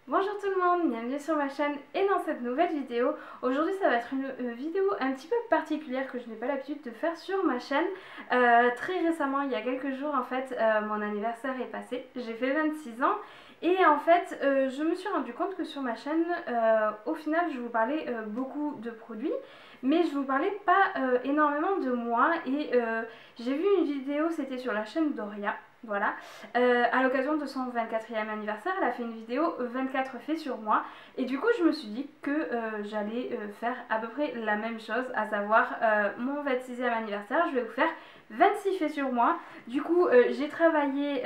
Bonjour tout le monde, bienvenue sur ma chaîne et dans cette nouvelle vidéo. Aujourd'hui ça va être une vidéo un petit peu particulière que je n'ai pas l'habitude de faire sur ma chaîne. Très récemment, il y a quelques jours en fait, mon anniversaire est passé, j'ai fait 26 ans. Et en fait, je me suis rendu compte que sur ma chaîne, au final, je vous parlais beaucoup de produits, mais je vous parlais pas énormément de moi. Et j'ai vu une vidéo, c'était sur la chaîne Doria. Voilà, à l'occasion de son 24e anniversaire, elle a fait une vidéo 24 faits sur moi. Et du coup, je me suis dit que j'allais faire à peu près la même chose, à savoir mon 26e anniversaire, je vais vous faire 26 faits sur moi. Du coup, j'ai travaillé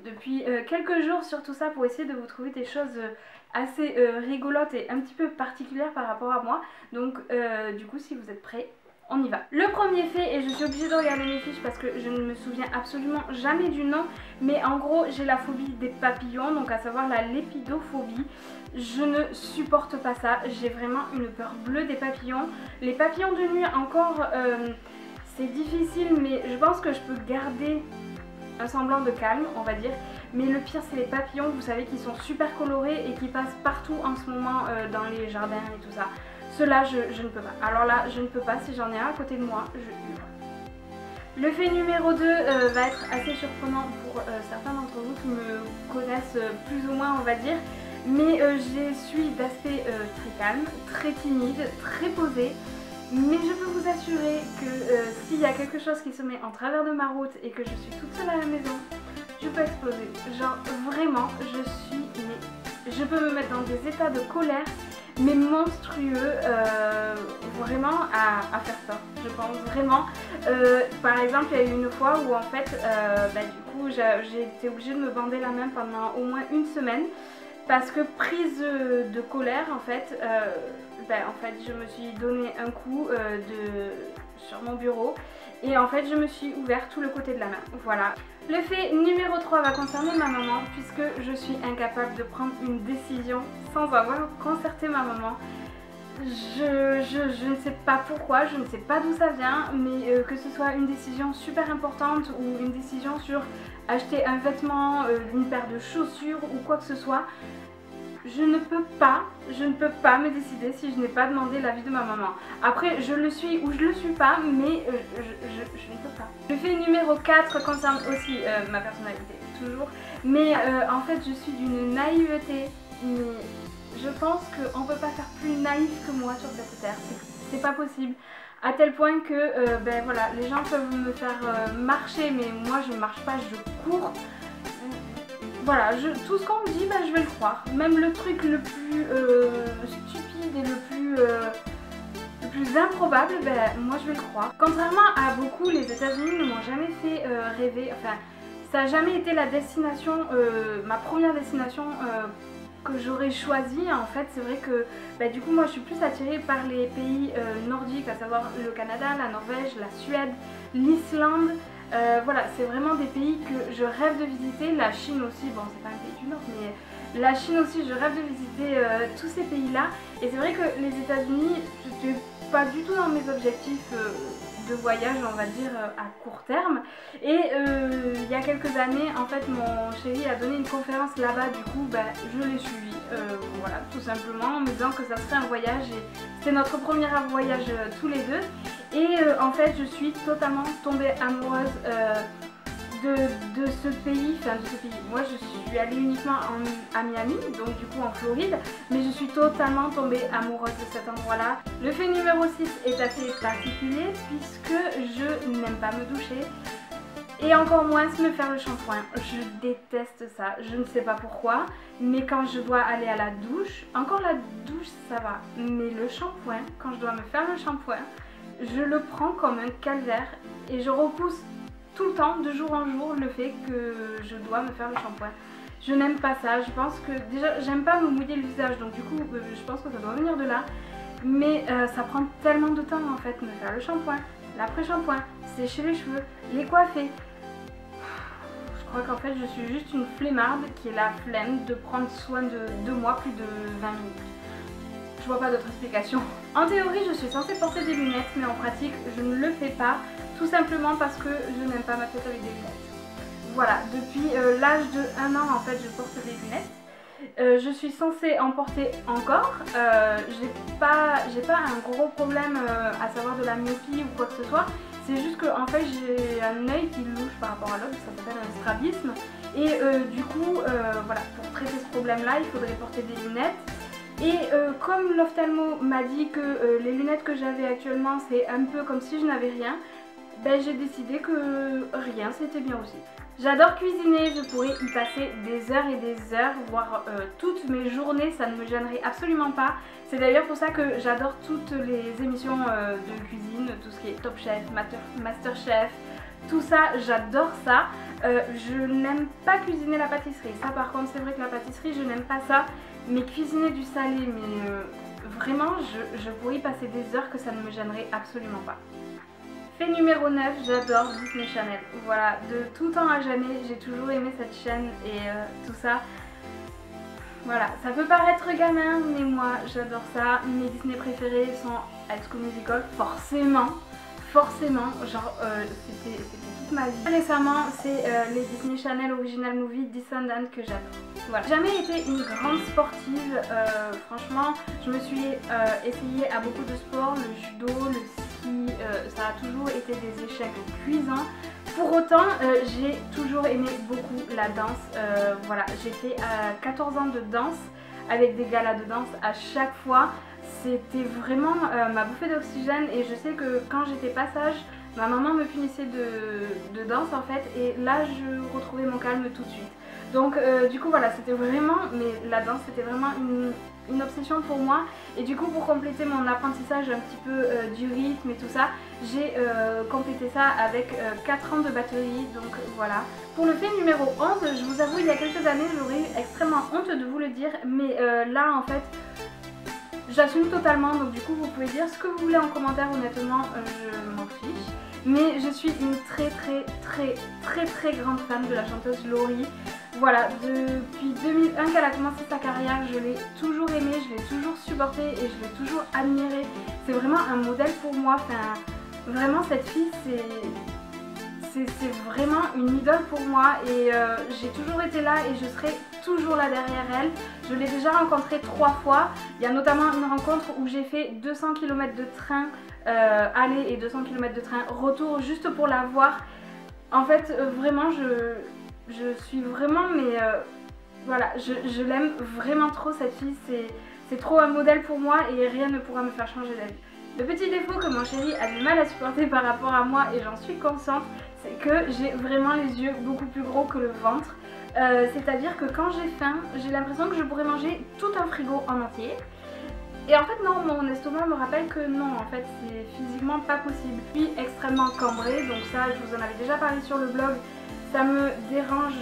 depuis quelques jours sur tout ça pour essayer de vous trouver des choses assez rigolotes et un petit peu particulières par rapport à moi. Donc, du coup, si vous êtes prêts, on y va. Le premier fait, et je suis obligée de regarder mes fiches parce que je ne me souviens absolument jamais du nom, mais en gros j'ai la phobie des papillons, donc à savoir la lépidophobie. Je ne supporte pas ça, j'ai vraiment une peur bleue des papillons. Les papillons de nuit encore, c'est difficile, mais je pense que je peux garder un semblant de calme, on va dire. Mais le pire, c'est les papillons, vous savez, qui sont super colorés et qui passent partout en ce moment dans les jardins et tout ça. Ceux-là, je ne peux pas. Alors là, je ne peux pas. Si j'en ai un à côté de moi, je hurle. Le fait numéro 2 va être assez surprenant pour certains d'entre vous qui me connaissent plus ou moins, on va dire. Mais je suis d'aspect très calme, très timide, très posée. Mais je peux vous assurer que s'il y a quelque chose qui se met en travers de ma route et que je suis toute seule à la maison, je peux exploser. Genre vraiment, je peux me mettre dans des états de colère, mais monstrueux, vraiment à faire ça, je pense vraiment. Par exemple, il y a eu une fois où en fait, du coup, j'ai été obligée de me bander la main pendant au moins une semaine. Parce que prise de colère, en fait, je me suis donné un coup sur mon bureau et en fait je me suis ouvert tout le côté de la main. Voilà. Le fait numéro 3 va concerner ma maman puisque je suis incapable de prendre une décision sans avoir concerté ma maman. Je ne sais pas pourquoi, je ne sais pas d'où ça vient, mais que ce soit une décision super importante ou une décision sur acheter un vêtement, une paire de chaussures ou quoi que ce soit, je ne peux pas me décider si je n'ai pas demandé l'avis de ma maman. Après, je le suis ou je le suis pas, mais je ne peux pas. Le fait numéro 4 concerne aussi ma personnalité, toujours. Mais en fait, je suis d'une naïveté, mais je pense qu'on ne peut pas faire plus naïf que moi sur cette terre. C'est pas possible. À tel point que voilà, les gens peuvent me faire marcher, mais moi je ne marche pas, je cours. Voilà, tout ce qu'on me dit, je vais le croire. Même le truc le plus stupide et le plus improbable, moi je vais le croire. Contrairement à beaucoup, les États-Unis ne m'ont jamais fait rêver. Enfin, ça n'a jamais été la destination, ma première destination que j'aurais choisie. En fait, c'est vrai que du coup, moi je suis plus attirée par les pays nordiques, à savoir le Canada, la Norvège, la Suède, l'Islande. Voilà, c'est vraiment des pays que je rêve de visiter. La Chine aussi, bon c'est pas un pays du Nord, mais la Chine aussi, je rêve de visiter tous ces pays-là. Et c'est vrai que les États-Unis, c'était pas du tout dans mes objectifs de voyage, on va dire, à court terme. Et il y a quelques années, en fait, mon chéri a donné une conférence là-bas, du coup, je l'ai suivi, voilà, tout simplement, en me disant que ça serait un voyage. Et c'était notre premier voyage tous les deux. Et en fait, je suis totalement tombée amoureuse de ce pays, Moi, je suis allée uniquement à Miami, donc du coup en Floride, mais je suis totalement tombée amoureuse de cet endroit-là. Le fait numéro 6 est assez particulier puisque je n'aime pas me doucher. Et encore moins me faire le shampoing. Je déteste ça, je ne sais pas pourquoi. Mais quand je dois aller à la douche, encore la douche ça va. Mais le shampoing, quand je dois me faire le shampoing, je le prends comme un calvaire. Et je repousse tout le temps, de jour en jour, le fait que je dois me faire le shampoing. Je n'aime pas ça, je pense que déjà j'aime pas me mouiller le visage. Donc du coup je pense que ça doit venir de là. Mais ça prend tellement de temps en fait, me faire le shampoing, l'après-shampoing, sécher les cheveux, les coiffer. Je crois qu'en fait je suis juste une flemmarde qui est la flemme de prendre soin de moi plus de 20 minutes. Je vois pas d'autre explication. En théorie je suis censée porter des lunettes, mais en pratique je ne le fais pas, tout simplement parce que je n'aime pas ma tête avec des lunettes. Voilà, depuis l'âge de 1 an en fait je porte des lunettes. Je suis censée en porter encore. J'ai pas un gros problème à savoir de la myopie ou quoi que ce soit. C'est juste que en fait j'ai un œil qui louche par rapport à l'autre, ça s'appelle un strabisme. Et du coup, voilà, pour traiter ce problème-là, il faudrait porter des lunettes. Et comme l'ophtalmo m'a dit que les lunettes que j'avais actuellement, c'est un peu comme si je n'avais rien, ben, j'ai décidé que rien, c'était bien aussi. J'adore cuisiner, je pourrais y passer des heures et des heures, voire toutes mes journées, ça ne me gênerait absolument pas. C'est d'ailleurs pour ça que j'adore toutes les émissions de cuisine, tout ce qui est Top Chef, Master Chef, tout ça, j'adore ça. Je n'aime pas cuisiner la pâtisserie, ça par contre c'est vrai que la pâtisserie je n'aime pas ça, mais cuisiner du salé, mais vraiment je pourrais y passer des heures que ça ne me gênerait absolument pas. Fait numéro 9, j'adore Disney Channel. Voilà, de tout temps à jamais, j'ai toujours aimé cette chaîne et tout ça. Voilà, ça peut paraître gamin, mais moi j'adore ça. Mes Disney préférés sont High School Musical, forcément, genre c'était toute ma vie. Récemment, c'est les Disney Channel Original Movie Descendants que j'adore. Voilà. J'ai jamais été une grande sportive, franchement, je me suis essayée à beaucoup de sports, le judo, le ski, ça a toujours été des échecs cuisants. Pour autant, j'ai toujours aimé beaucoup la danse. Voilà, j'ai fait 14 ans de danse avec des galas de danse à chaque fois. C'était vraiment ma bouffée d'oxygène et je sais que quand j'étais passage, ma maman me punissait de danse en fait et là je retrouvais mon calme tout de suite. Donc du coup voilà, c'était vraiment, mais la danse c'était vraiment une obsession pour moi et du coup pour compléter mon apprentissage un petit peu du rythme et tout ça, j'ai complété ça avec 4 ans de batterie, donc voilà. Pour le fait numéro 11, je vous avoue il y a quelques années j'aurais eu extrêmement honte de vous le dire, mais là en fait j'assume totalement, donc du coup vous pouvez dire ce que vous voulez en commentaire, honnêtement je m'en fiche. Mais je suis une très grande fan de la chanteuse Laurie. Voilà, depuis 2001 qu'elle a commencé sa carrière, je l'ai toujours aimée, je l'ai toujours supportée et je l'ai toujours admirée. C'est vraiment un modèle pour moi, enfin, vraiment cette fille c'est vraiment une idole pour moi et j'ai toujours été là et je serai toujours là derrière elle. Je l'ai déjà rencontrée 3 fois. Il y a notamment une rencontre où j'ai fait 200 km de train aller et 200 km de train retour juste pour la voir. En fait vraiment je suis vraiment, mais voilà, je l'aime vraiment trop cette fille, c'est trop un modèle pour moi et rien ne pourra me faire changer d'avis. Le petit défaut que mon chéri a du mal à supporter par rapport à moi et j'en suis consciente, c'est que j'ai vraiment les yeux beaucoup plus gros que le ventre. C'est-à-dire que quand j'ai faim, j'ai l'impression que je pourrais manger tout un frigo en entier. Et en fait non, mon estomac me rappelle que non, en fait c'est physiquement pas possible. Je suis extrêmement cambrée, donc ça je vous en avais déjà parlé sur le blog. Ça me dérange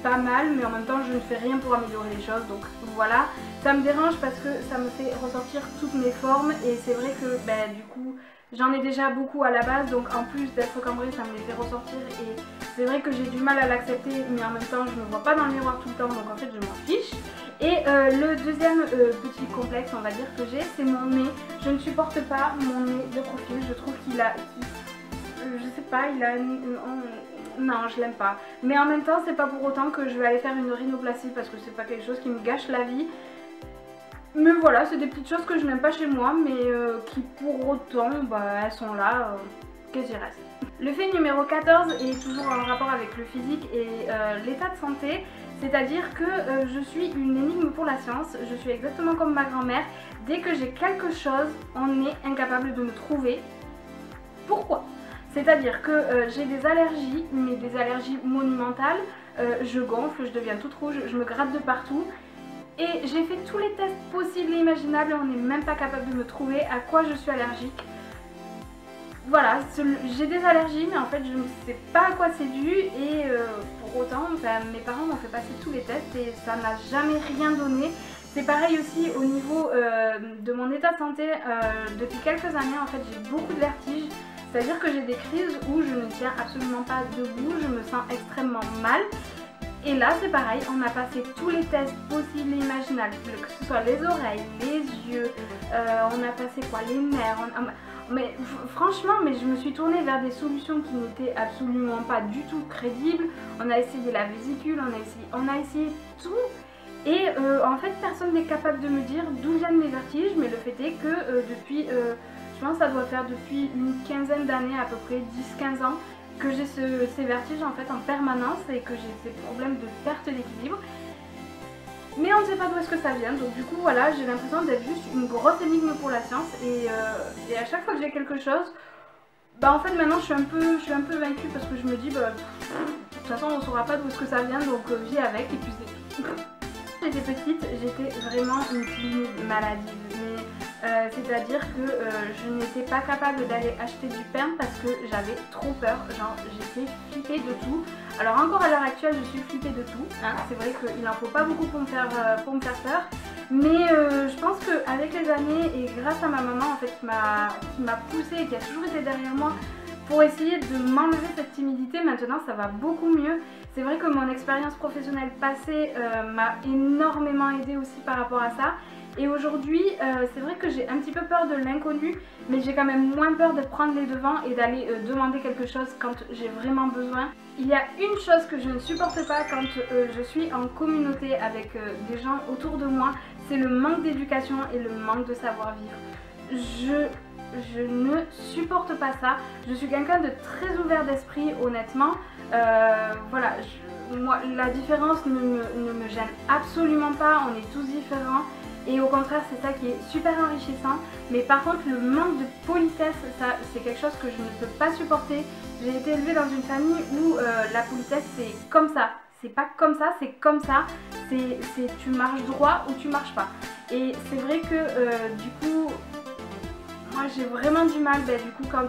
pas mal, mais en même temps je ne fais rien pour améliorer les choses, donc voilà. Ça me dérange parce que ça me fait ressortir toutes mes formes et c'est vrai que du coup j'en ai déjà beaucoup à la base, donc en plus d'être cambrée ça me les fait ressortir et c'est vrai que j'ai du mal à l'accepter, mais en même temps je ne me vois pas dans le miroir tout le temps, donc en fait je m'en fiche. Et le deuxième petit complexe on va dire que j'ai, c'est mon nez. Je ne supporte pas mon nez de profil, je trouve qu'il a... je sais pas, il a non, je l'aime pas. Mais en même temps, c'est pas pour autant que je vais aller faire une rhinoplastie parce que c'est pas quelque chose qui me gâche la vie. Mais voilà, c'est des petites choses que je n'aime pas chez moi, mais qui pour autant, elles sont là, qu'est-ce qu'il reste. Le fait numéro 14 est toujours en rapport avec le physique et l'état de santé. C'est-à-dire que je suis une énigme pour la science, je suis exactement comme ma grand-mère. Dès que j'ai quelque chose, on est incapable de me trouver. Pourquoi ? C'est-à-dire que j'ai des allergies, mais des allergies monumentales, je gonfle, je deviens toute rouge, je me gratte de partout. Et j'ai fait tous les tests possibles et imaginables, on n'est même pas capable de me trouver à quoi je suis allergique. Voilà, j'ai des allergies, mais en fait je ne sais pas à quoi c'est dû et pour autant mes parents m'ont fait passer tous les tests et ça n'a jamais rien donné. C'est pareil aussi au niveau de mon état de santé, depuis quelques années en fait j'ai beaucoup de vertiges. C'est-à-dire que j'ai des crises où je ne tiens absolument pas debout, je me sens extrêmement mal. Et là c'est pareil, on a passé tous les tests possibles et imaginables, que ce soit les oreilles, les yeux, on a passé quoi, les nerfs, mais franchement, je me suis tournée vers des solutions qui n'étaient absolument pas du tout crédibles. On a essayé la vésicule, on a essayé tout Et en fait personne n'est capable de me dire d'où viennent les vertiges, mais le fait est que depuis, je pense que ça doit faire depuis une quinzaine d'années, à peu près 10-15 ans, que j'ai ces vertiges en fait en permanence et que j'ai ces problèmes de perte d'équilibre. Mais on ne sait pas d'où est-ce que ça vient, donc du coup voilà, j'ai l'impression d'être juste une grosse énigme pour la science et à chaque fois que j'ai quelque chose, bah en fait maintenant je suis un peu vaincue parce que je me dis bah de toute façon on saura pas d'où est-ce que ça vient, donc vis avec et puis c'est tout. Quand j'étais petite, j'étais vraiment une timide maladive, mais c'est-à-dire que je n'étais pas capable d'aller acheter du pain parce que j'avais trop peur, genre j'étais flippée de tout. Alors encore à l'heure actuelle je suis flippée de tout, hein. C'est vrai qu'il n'en faut pas beaucoup pour me faire peur, mais je pense qu'avec les années et grâce à ma maman en fait qui m'a poussée et qui a toujours été derrière moi pour essayer de m'enlever cette timidité, maintenant ça va beaucoup mieux. C'est vrai que mon expérience professionnelle passée m'a énormément aidée aussi par rapport à ça. Et aujourd'hui, c'est vrai que j'ai un petit peu peur de l'inconnu, mais j'ai quand même moins peur de prendre les devants et d'aller demander quelque chose quand j'ai vraiment besoin. Il y a une chose que je ne supporte pas quand je suis en communauté avec des gens autour de moi, c'est le manque d'éducation et le manque de savoir-vivre. Je ne supporte pas ça. Je suis quelqu'un de très ouvert d'esprit, honnêtement. Voilà, moi la différence ne me gêne absolument pas, on est tous différents. Et au contraire c'est ça qui est super enrichissant. Mais par contre le manque de politesse, ça c'est quelque chose que je ne peux pas supporter. J'ai été élevée dans une famille où la politesse c'est comme ça. C'est pas comme ça, c'est comme ça. C'est tu marches droit ou tu marches pas. Et c'est vrai que du coup moi j'ai vraiment du mal, du coup quand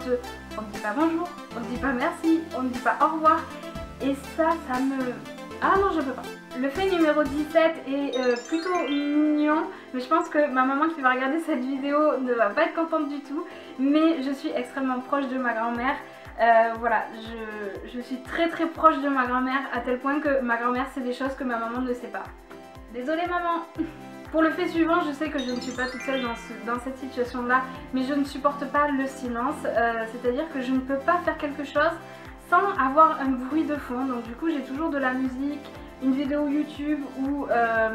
on ne dit pas bonjour, on ne dit pas merci, on ne dit pas au revoir. Et ça me... Ah non, je peux pas. Le fait numéro 17 est plutôt mignon, mais je pense que ma maman qui va regarder cette vidéo ne va pas être contente du tout. Mais je suis extrêmement proche de ma grand-mère. Voilà, je suis très proche de ma grand-mère à tel point que ma grand-mère sait des choses que ma maman ne sait pas. Désolée maman. Pour le fait suivant, je sais que je ne suis pas toute seule dans cette situation-là, mais je ne supporte pas le silence, c'est-à-dire que je ne peux pas faire quelque chose sans avoir un bruit de fond. Donc du coup j'ai toujours de la musique, une vidéo YouTube ou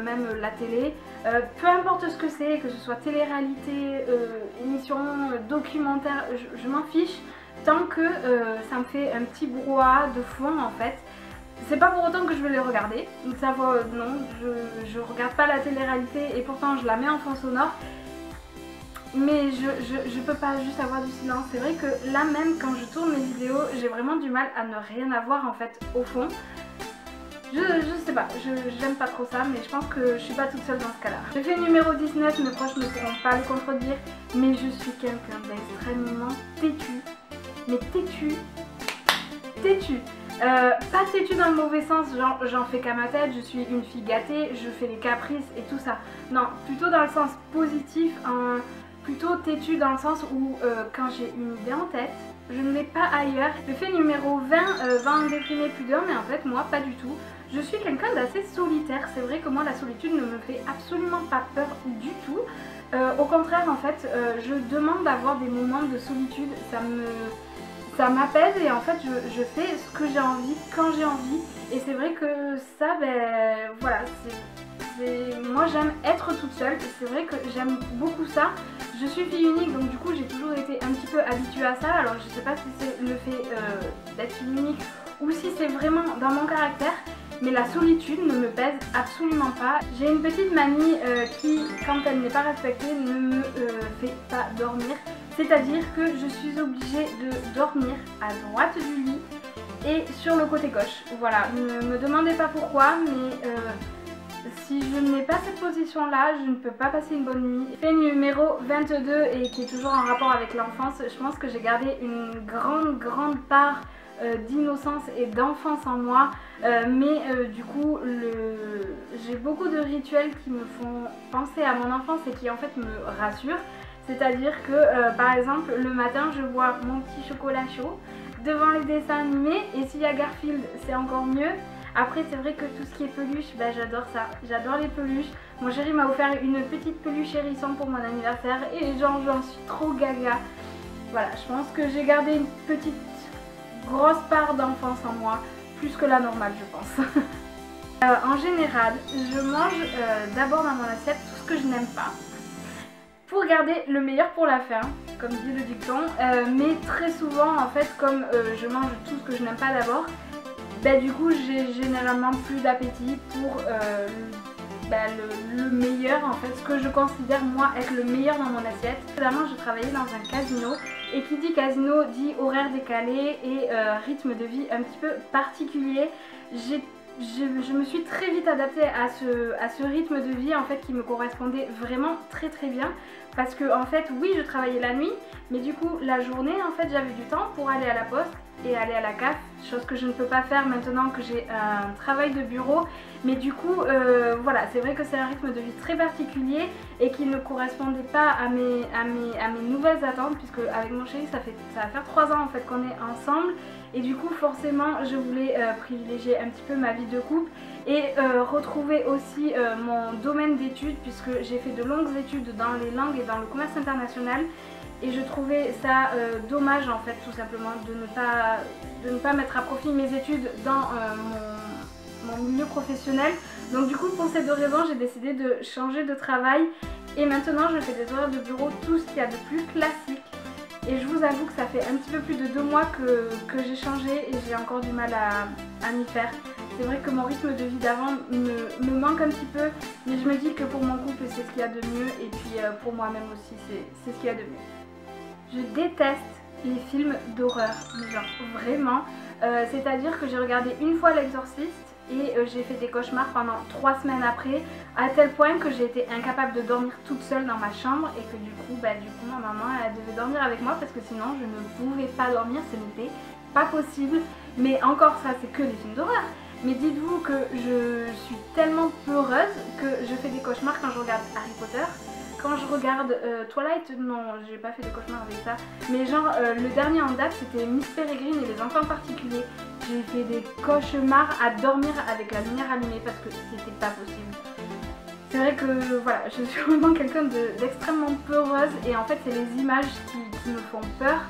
même la télé, peu importe ce que c'est, que ce soit télé-réalité, émission, documentaire, je m'en fiche tant que ça me fait un petit brouhaha de fond en fait. C'est pas pour autant que je vais les regarder, donc ça va, non, je regarde pas la télé-réalité et pourtant je la mets en fond sonore. Mais je peux pas juste avoir du silence. C'est vrai que là même quand je tourne mes vidéos, j'ai vraiment du mal à ne rien avoir en fait au fond. Je sais pas, j'aime pas trop ça, mais je pense que je suis pas toute seule dans ce cas-là. Le fait numéro 19, mes proches ne pourront pas le contredire, mais je suis quelqu'un d'extrêmement têtu. Mais têtu. Pas têtu dans le mauvais sens, genre j'en fais qu'à ma tête, je suis une fille gâtée, je fais les caprices et tout ça. Non, plutôt dans le sens positif, plutôt têtu dans le sens où quand j'ai une idée en tête, je ne l'ai pas ailleurs. Le fait numéro 20 va en déprimer plus d'un, mais en fait moi pas du tout. Je suis quelqu'un d'assez solitaire, c'est vrai que moi la solitude ne me fait absolument pas peur du tout. Au contraire en fait, je demande d'avoir des moments de solitude, ça m'apaise et en fait je fais ce que j'ai envie, quand j'ai envie. Et c'est vrai que ça, voilà, moi j'aime être toute seule et c'est vrai que j'aime beaucoup ça. Je suis fille unique donc du coup j'ai toujours été un petit peu habituée à ça. Alors je sais pas si c'est le fait d'être fille unique ou si c'est vraiment dans mon caractère, mais la solitude ne me pèse absolument pas. J'ai une petite mamie qui, quand elle n'est pas respectée, ne me fait pas dormir. C'est-à-dire que je suis obligée de dormir à droite du lit et sur le côté gauche. Voilà, ne me demandez pas pourquoi, mais si je n'ai pas cette position-là, je ne peux pas passer une bonne nuit. Fait numéro 22 et qui est toujours en rapport avec l'enfance, je pense que j'ai gardé une grande part d'innocence et d'enfance en moi, mais du coup j'ai beaucoup de rituels qui me font penser à mon enfance et qui en fait me rassurent. C'est-à-dire que par exemple le matin je bois mon petit chocolat chaud devant les dessins animés et s'il y a Garfield c'est encore mieux. Après c'est vrai que tout ce qui est peluche, j'adore ça, j'adore les peluches. Mon chéri m'a offert une petite peluche hérisson pour mon anniversaire et j'en suis trop gaga. Voilà, je pense que j'ai gardé une petite grosse part d'enfance en moi, plus que la normale je pense. En général, je mange d'abord dans mon assiette tout ce que je n'aime pas pour garder le meilleur pour la fin, comme dit le dicton, mais très souvent en fait comme je mange tout ce que je n'aime pas d'abord, du coup j'ai généralement plus d'appétit pour le meilleur en fait, ce que je considère moi être le meilleur dans mon assiette. Précédemment je travaillais dans un casino et qui dit casino dit horaire décalé et rythme de vie un petit peu particulier. Je me suis très vite adaptée à ce rythme de vie en fait qui me correspondait vraiment très bien parce que en fait oui je travaillais la nuit mais du coup la journée en fait j'avais du temps pour aller à la poste et aller à la CAF, chose que je ne peux pas faire maintenant que j'ai un travail de bureau, mais du coup voilà, c'est vrai que c'est un rythme de vie très particulier et qui ne correspondait pas à mes nouvelles attentes, puisque avec mon chéri ça va faire 3 ans en fait qu'on est ensemble et du coup forcément je voulais privilégier un petit peu ma vie de couple et retrouver aussi mon domaine d'études, puisque j'ai fait de longues études dans les langues et dans le commerce international. Et je trouvais ça dommage en fait tout simplement de ne pas mettre à profit mes études dans mon milieu professionnel. Donc du coup pour ces 2 raisons j'ai décidé de changer de travail et maintenant je fais des horaires de bureau, tout ce qu'il y a de plus classique. Et je vous avoue que ça fait un petit peu plus de 2 mois que j'ai changé et j'ai encore du mal à m'y faire. C'est vrai que mon rythme de vie d'avant me manque un petit peu, mais je me dis que pour mon couple c'est ce qu'il y a de mieux et puis pour moi-même aussi c'est ce qu'il y a de mieux. Je déteste les films d'horreur, mais genre vraiment, c'est-à-dire que j'ai regardé une fois L'Exorciste et j'ai fait des cauchemars pendant 3 semaines après, à tel point que j'ai été incapable de dormir toute seule dans ma chambre et que du coup ma maman elle devait dormir avec moi parce que sinon je ne pouvais pas dormir, ce n'était pas possible. Mais encore ça c'est que les films d'horreur. Mais dites-vous que je suis tellement peureuse que je fais des cauchemars quand je regarde Harry Potter. Quand je regarde Twilight, non, j'ai pas fait des cauchemars avec ça. Mais genre, le dernier en date, c'était Miss Peregrine et les enfants particuliers. J'ai fait des cauchemars à dormir avec la lumière allumée parce que c'était pas possible. C'est vrai que voilà, je suis vraiment quelqu'un d'extrêmement peureuse et en fait, c'est les images qui me font peur.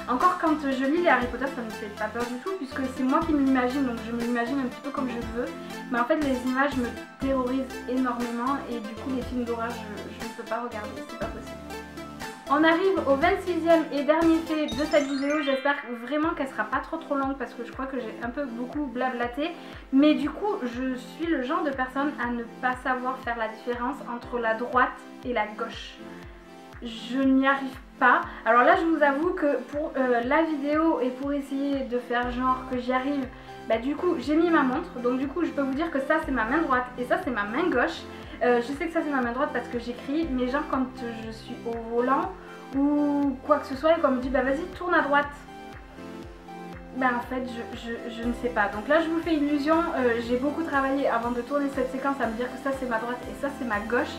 Encore quand je lis les Harry Potter, ça ne me fait pas peur du tout puisque c'est moi qui me l'imagine, donc je me l'imagine un petit peu comme je veux. Mais en fait les images me terrorisent énormément et du coup les films d'horreur je ne peux pas regarder, c'est pas possible. On arrive au 26e et dernier fait de cette vidéo, j'espère vraiment qu'elle sera pas trop longue parce que je crois que j'ai un peu beaucoup blablaté. Mais du coup je suis le genre de personne à ne pas savoir faire la différence entre la droite et la gauche. Je n'y arrive pas. Alors là je vous avoue que pour la vidéo et pour essayer de faire genre que j'y arrive, du coup j'ai mis ma montre, donc du coup je peux vous dire que ça c'est ma main droite et ça c'est ma main gauche. Je sais que ça c'est ma main droite parce que j'écris, mais genre quand je suis au volant ou quoi que ce soit et qu'on me dit vas-y tourne à droite, en fait je ne sais pas. Donc là je vous fais illusion, j'ai beaucoup travaillé avant de tourner cette séquence à me dire que ça c'est ma droite et ça c'est ma gauche.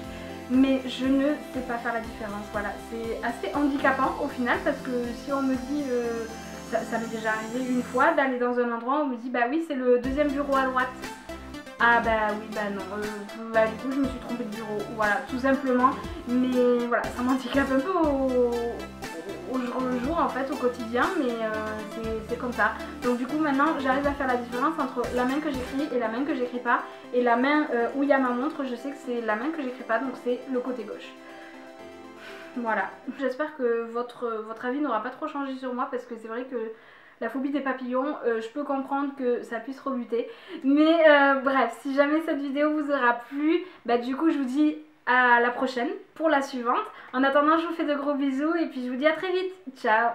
Mais je ne sais pas faire la différence, voilà, c'est assez handicapant au final parce que si on me dit, ça m'est déjà arrivé une fois d'aller dans un endroit où on me dit oui c'est le 2e bureau à droite. Ah oui non, du coup je me suis trompée de bureau, voilà tout simplement, mais voilà ça m'handicape un peu au jour le jour en fait, au quotidien, mais c'est comme ça. Donc du coup maintenant j'arrive à faire la différence entre la main que j'écris et la main que j'écris pas, et la main où il y a ma montre, je sais que c'est la main que j'écris pas, donc c'est le côté gauche. Voilà, j'espère que votre avis n'aura pas trop changé sur moi parce que c'est vrai que la phobie des papillons, je peux comprendre que ça puisse rebuter. Mais bref, si jamais cette vidéo vous aura plu, du coup je vous dis à la prochaine pour la suivante. En attendant, je vous fais de gros bisous et puis je vous dis à très vite. Ciao!